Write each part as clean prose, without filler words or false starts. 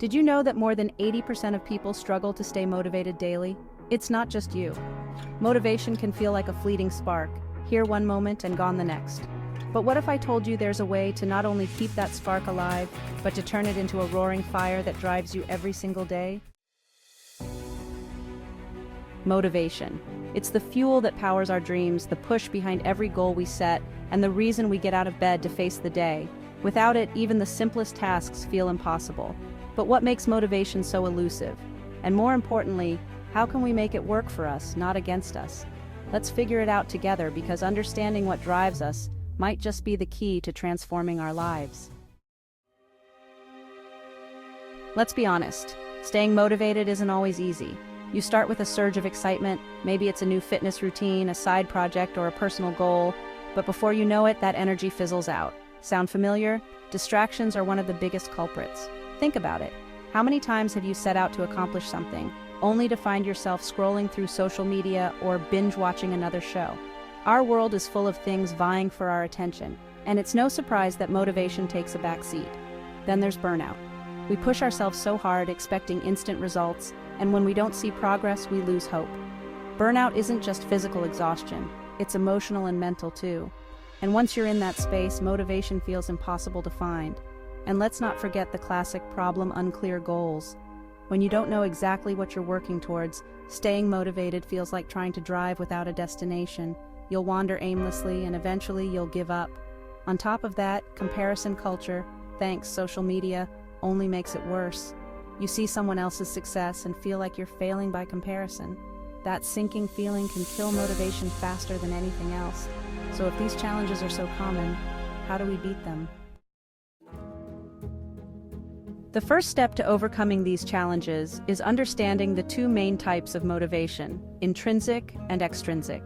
Did you know that more than 80% of people struggle to stay motivated daily? It's not just you. Motivation can feel like a fleeting spark, here one moment and gone the next. But what if I told you there's a way to not only keep that spark alive, but to turn it into a roaring fire that drives you every single day? Motivation. It's the fuel that powers our dreams, the push behind every goal we set, and the reason we get out of bed to face the day. Without it, even the simplest tasks feel impossible. But what makes motivation so elusive? And more importantly, how can we make it work for us, not against us? Let's figure it out together, because understanding what drives us might just be the key to transforming our lives. Let's be honest, staying motivated isn't always easy. You start with a surge of excitement, maybe it's a new fitness routine, a side project, or a personal goal, but before you know it, that energy fizzles out. Sound familiar? Distractions are one of the biggest culprits. Think about it. How many times have you set out to accomplish something, only to find yourself scrolling through social media or binge-watching another show? Our world is full of things vying for our attention, and it's no surprise that motivation takes a back seat. Then there's burnout. We push ourselves so hard, expecting instant results, and when we don't see progress, we lose hope. Burnout isn't just physical exhaustion, it's emotional and mental too. And once you're in that space, motivation feels impossible to find. And let's not forget the classic problem: unclear goals. When you don't know exactly what you're working towards, staying motivated feels like trying to drive without a destination. You'll wander aimlessly, and eventually you'll give up. On top of that, comparison culture, thanks social media, only makes it worse. You see someone else's success and feel like you're failing by comparison. That sinking feeling can kill motivation faster than anything else. So if these challenges are so common, how do we beat them? The first step to overcoming these challenges is understanding the two main types of motivation: intrinsic and extrinsic.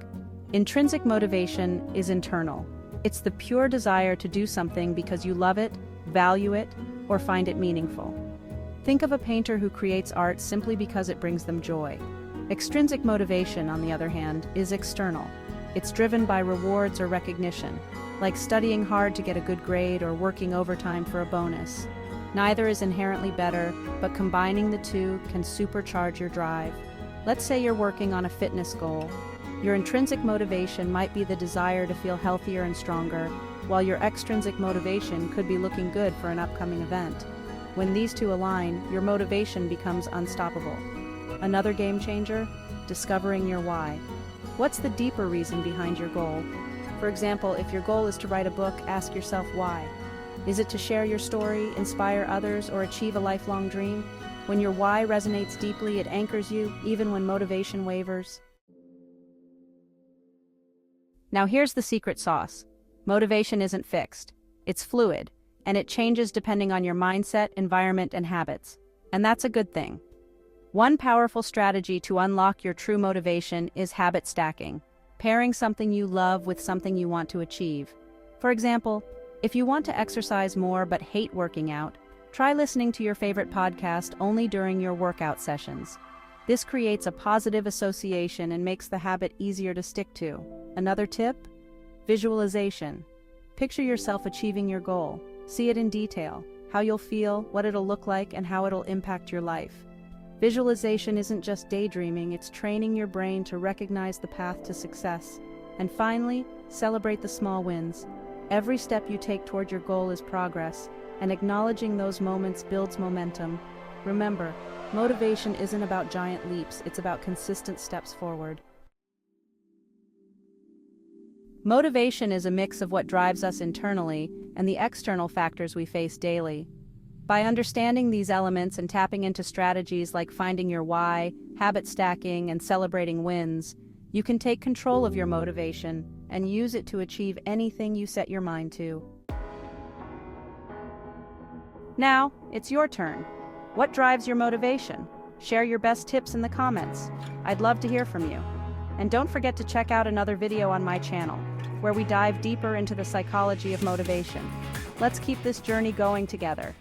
Intrinsic motivation is internal. It's the pure desire to do something because you love it, value it, or find it meaningful. Think of a painter who creates art simply because it brings them joy. Extrinsic motivation, on the other hand, is external. It's driven by rewards or recognition, like studying hard to get a good grade or working overtime for a bonus. Neither is inherently better, but combining the two can supercharge your drive. Let's say you're working on a fitness goal. Your intrinsic motivation might be the desire to feel healthier and stronger, while your extrinsic motivation could be looking good for an upcoming event. When these two align, your motivation becomes unstoppable. Another game changer? Discovering your why. What's the deeper reason behind your goal? For example, if your goal is to write a book, ask yourself why. Is it to share your story, inspire others, or achieve a lifelong dream? When your why resonates deeply, it anchors you, even when motivation wavers. Now here's the secret sauce. Motivation isn't fixed. It's fluid, and it changes depending on your mindset, environment, and habits. And that's a good thing. One powerful strategy to unlock your true motivation is habit stacking, pairing something you love with something you want to achieve. For example, if you want to exercise more but hate working out, try listening to your favorite podcast only during your workout sessions. This creates a positive association and makes the habit easier to stick to. Another tip? Visualization. Picture yourself achieving your goal. See it in detail, how you'll feel, what it'll look like, and how it'll impact your life. Visualization isn't just daydreaming, it's training your brain to recognize the path to success. And finally, celebrate the small wins. Every step you take toward your goal is progress, and acknowledging those moments builds momentum. Remember, motivation isn't about giant leaps, it's about consistent steps forward. Motivation is a mix of what drives us internally and the external factors we face daily. By understanding these elements and tapping into strategies like finding your why, habit stacking, and celebrating wins, you can take control of your motivation and use it to achieve anything you set your mind to. Now, it's your turn. What drives your motivation? Share your best tips in the comments. I'd love to hear from you. And don't forget to check out another video on my channel, where we dive deeper into the psychology of motivation. Let's keep this journey going together.